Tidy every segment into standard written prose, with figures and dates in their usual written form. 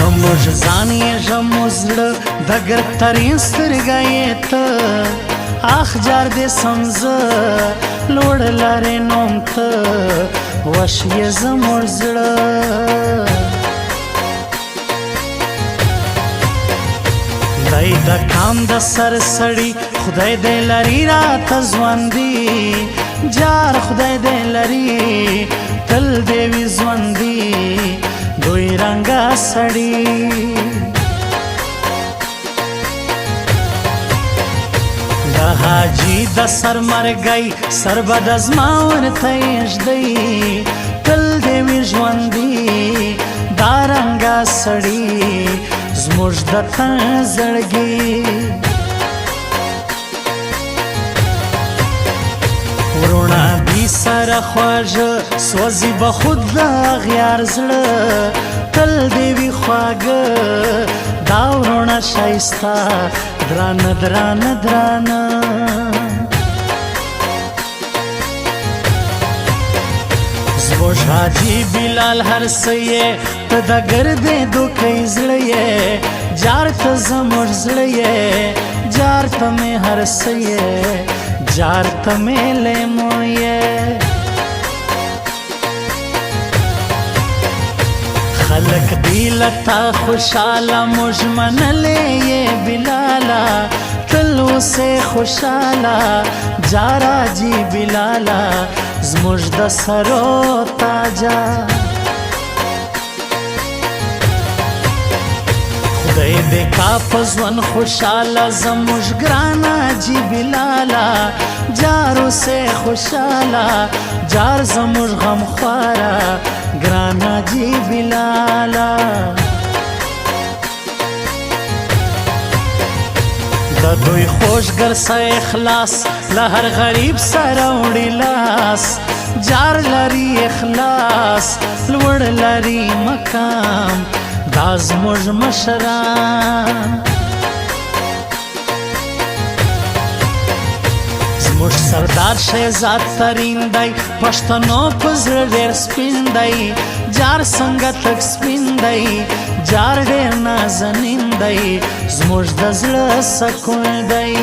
زموږ ځان یې زموږ زړه د ګرترین سترګه یې ته اخ جار دې سمزه لوړ لارې نوم ته وش یې زموږ زړه دی د کام د سر سړي خدای دې لري راته ژوندي جار خدای دې لري تل دې وي ژوندي دوی رنګه سړي د حاجي د سر مرګی سر به د زما ورته ایږدی تل دې وي ژوندي دا رنګه سړي زموږ د تن زړګي وروڼه دي سره خواږه سوځي به خود د اغیار زړه تل دې وي خواږه دا وروڼه ښایسته درانه درانه درانه زموږ حاجي بلال هر څه یې ته د ګردېدو کوي زړه یې جار ته زموږ زړه یې جار ته مې هر څه یې جار ته مې لیمو یې خلک دی لتا خوشاله موږ منلې یې بلاله تل اوسې خوشاله جارا جي بلاله زموږ د سرو تاجه خدای دې کا په ژوند خوشاله زموږ ګرانه جي بلاله جار اوسې خوشاله جار زموږ غمخواره ګرانه جي بلاله د دوی خوشګر سه اخلاص له هر غریب سره وړي لاس جار لري اخلاص لوړ لري مقام دا زموږ مشران زموږ سردار شهزاد ترین دی پښتنو په زړه ډېر سپین دی جار څنګه تک سپین دی جار ډېر نازنین دی زموږ د زړه سکون دی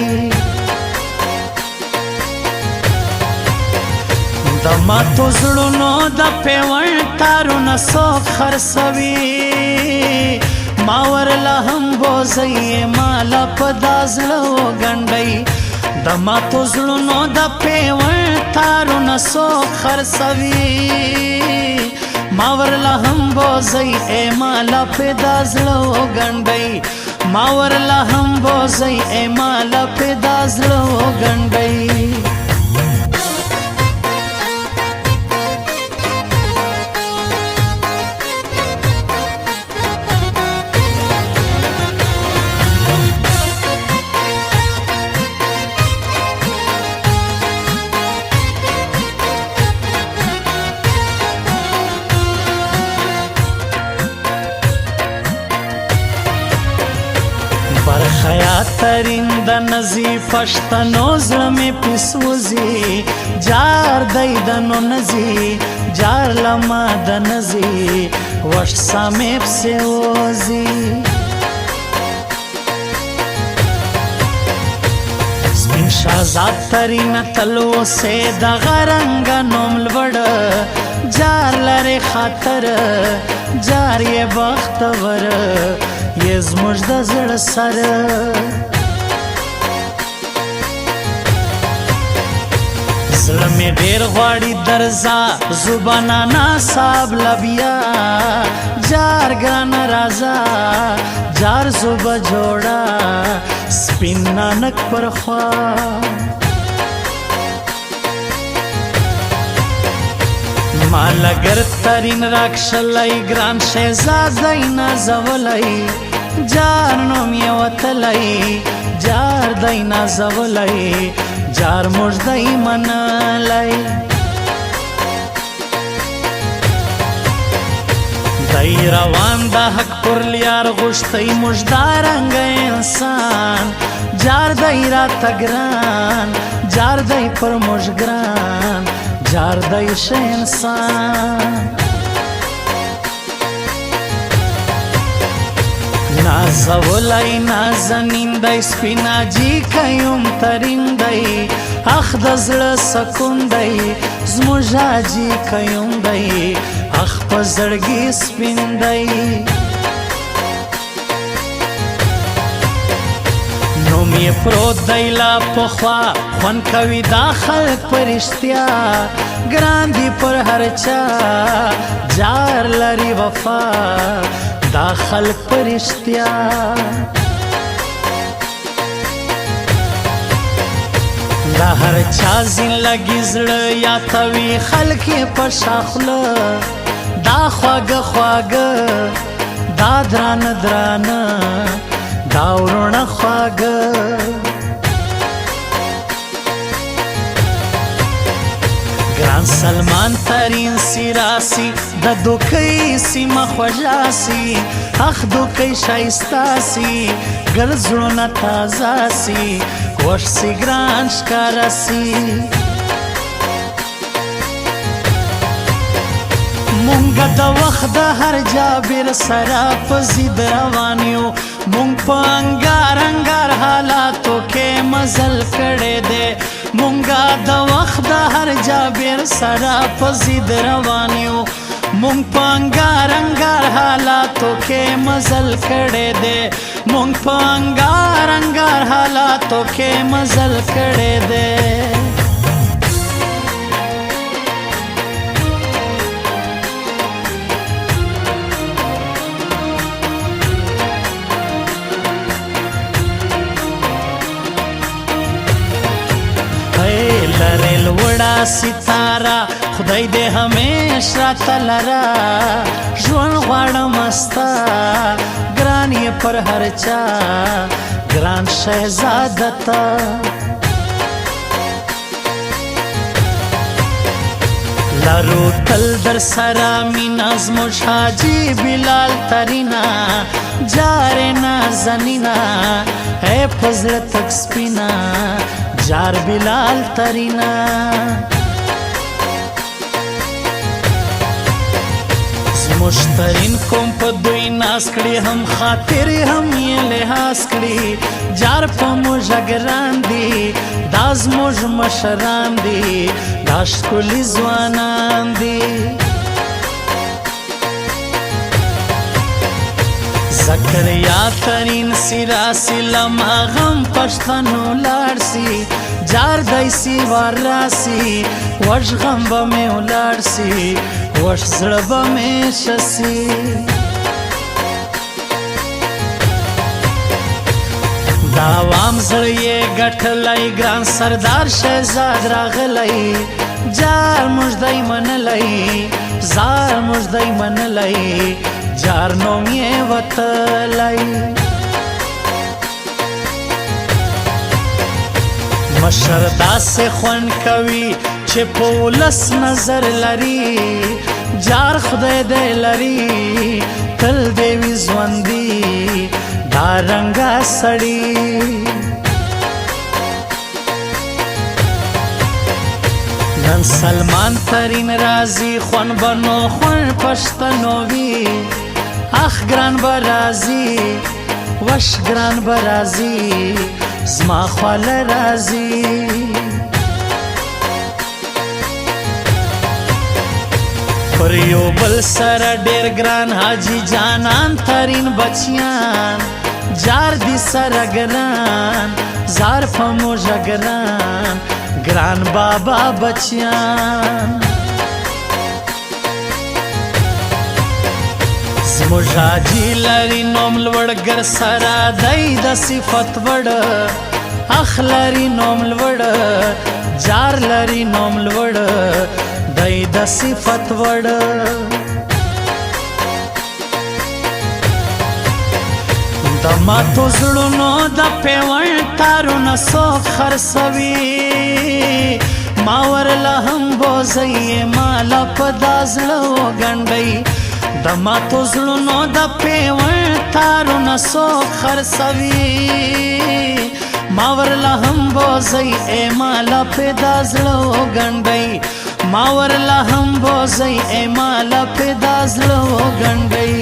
د ماتو زړونو د پیوند تارونه څوک خرڅوي ما ورله هم بوځئ ماله په دا زړه وګنډئ د ماتو زړونو د پیوند تارونه څوک خرڅوي ما ورله هم بوځئ ماله په دا زړه وګنډئ ما ورله هم بوځئ ماله په دا زړه وګنډئ برخیات ترین د نزی پښتنو زړه مې پسوځي جار دی د نو نزی جار لما د نزی وش سمې پسې وځي سپین شهزاد ترین تل اوسې دغه رنګه نوم لوړ جار لرې خاطر جار یې بختور یې زموږ د زړه سره زړه مې ډېر غواړي درځه زبانانه صاحب لبیا جار ګرانه راځه جار زوبه جوړه سپین نانک پر خوا مالګر ترین راکشلی ګران شهزادی نازولی جار نوم یې وتلی جار دی نازولی جار موږ دی منلی دی روان د حق پر لیار غوښتی موږ دا رنګه انسان جار دی راته ګران جار دی پر موږ ګران جار دی ښه انسان نازولی نازنین دی سپینا جی کیم ترین دی اخ د زړه سکون دی زموږ جی کیم دی اخ په زړګي سپین دی نوم یې پروت دی لا پخوا خوند کوي دا خلک په رښتیا ګران دي پر هر چا جار لري وفا دا خلق پر اشتیا دا هر چا زین لگی زړه یا توی خلق په شاخله دا خواږه خواږه دا درانه درانه دا ورونه خواږه ګران سلمان ترین سیراسی د دوکۍ سیمه خوږاسي اخ دوکۍ شایسته سي ګل زړونه تازه سي خوښ سي ګران ښکاره سي مونږ د وخت د هر جابر سره په ضد روان یو مونږ په انګار انګار حالاتو کې مزل کړی دی مونږ د وخت د هر جابر سره په ضد روان یو مونږ په انګار انګار حالاتو کې مزل کړی دی مونږ په انګار انګار حالاتو کې مزل کړی دی لرل وړا ستاره خدای دې همیش راته لره ژوند غواړم ستا ګران یې پر هر چا ګران شهزاده ته لرو تل در سره مینا زموږ حاجي بلال ترینا جار نازنینا ای په زړه تک سپینا جار بلال ترینا زموږ ترین کوم په دوی ناز کړي هم خاطر هم یې لحاظ کړي جار په موږ ګران دي دا زموږ مشران دي دا ښکلي ځوانان دي زکریا ترین سیراسی لما غم پښتنو لاړ سي جار دایسي وار راسي وش غم به مې ولاړ سي وش زړه به مې شسي دا عوام زړه یې ګټلی ګران سردار شهزاد راغلی جار موږ دی منلی زار موږ دی منلی جار نوم یې وتلی مشر داسې خوند کوي چې په ولس نظر لري جار خدای دی لري تل دې وي ژوندي دا رنګه سړي نن سلمان ترین رازي خوند بنو خوند پښتنو وي اخ ګران به راځي وش ګران به راځي زما خواله راځي پر یو بل سره ډېر ګران حاجي جانان ترین بچیان جار دي سره ګران زار په موږ ګران ګران بابا بچیان زموږ حاجي لري نوم لوړ ګر سره دی د صفت وړ اخ لري نوم لوړ جار لري نوم لوړ دی د صفت وړ د ماتو زړونو د پیوند تارونه څوک خرڅوي ما ورله هم بوځئ ماله په دا زړه وګنډئ د ماتو زړونو د پیوند تارونه څوک خرڅوي ما ورله هم بوځئ ای ماله په دا زړه وګنډئ ما ورله هم بوځئ ای ماله په دا زړه وګنډئ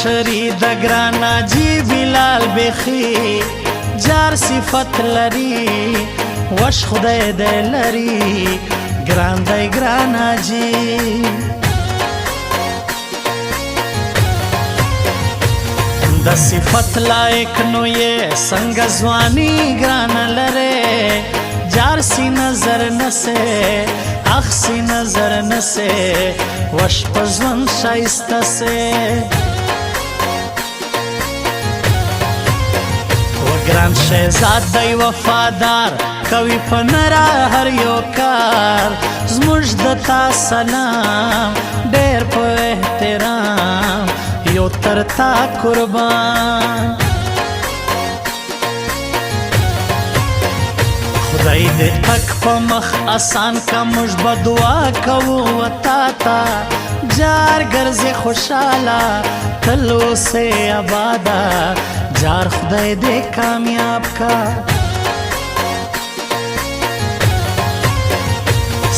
مشری د ګرانا جی بلال بخي جار صفت لري وش خدای دې لري ګران دی ګرانا جی د صفت لایق نو یې څنګه ځواني ګران لره جار سی نظر نسه اخ سی نظر نسه وش پزون شایسته سه وګران شهزاد دی وفادار کوي پنرا هر یو کار زموږ د تا سلام ډېر په احترام یو تر تا قربان خدای دې تک په مخ آسان کا موږ به دعا کوو وتا تا جار ګرځې خوشاله تل اوسې آباده جار خدای دې کامیاب کا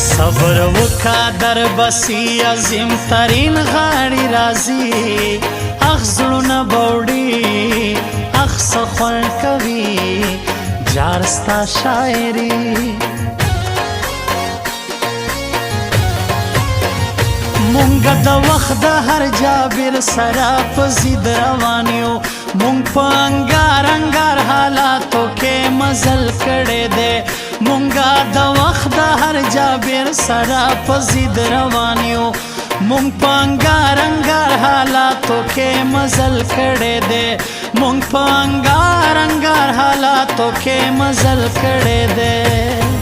صبر وکا در بسی عظیم ترین غاړي راځي اخ زړونه بوډي اخ سخن کوي جار ستا شاعري مونږ د وخت د هر جابر سره په زید روان یو مونږ په انګار انګار حالاتو کې مزل کړی دی مونږ د وخت د هر جابر سره په زید روان یو مونږ په انګار انګار حالاتو کې مزل کړی دی مونږ په انګار انګار حالاتو کې مزل کړی دی